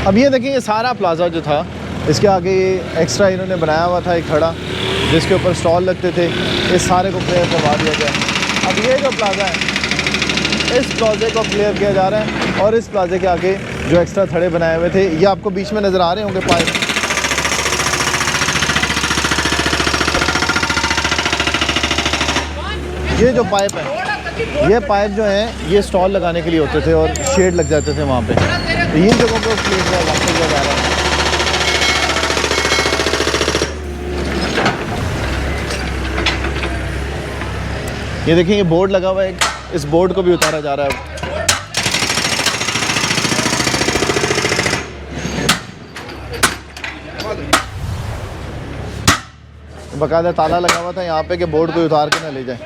अब ये देखिए, ये सारा प्लाज़ा जो था, इसके आगे ये एक्स्ट्रा इन्होंने बनाया हुआ था एक खड़ा, जिसके ऊपर स्टॉल लगते थे। इस सारे को क्लियर करवा दिया गया। अब ये जो प्लाज़ा है, इस प्लाज़े को क्लियर किया जा रहा है। और इस प्लाज़े के आगे जो एक्स्ट्रा थड़े बनाए हुए थे, ये आपको बीच में नज़र आ रहे होंगे पाइप। ये जो पाइप है, ये पाइप जो है ये स्टॉल लगाने के लिए होते थे और शेड लग जाते थे वहाँ पे। तो इन जगहों को क्लियर किया जा रहा है। ये देखिए, ये बोर्ड लगा हुआ है, इस बोर्ड को भी उतारा जा रहा है। बाकायदा ताला लगा हुआ था यहाँ पे कि बोर्ड को उतार के ना ले जाए।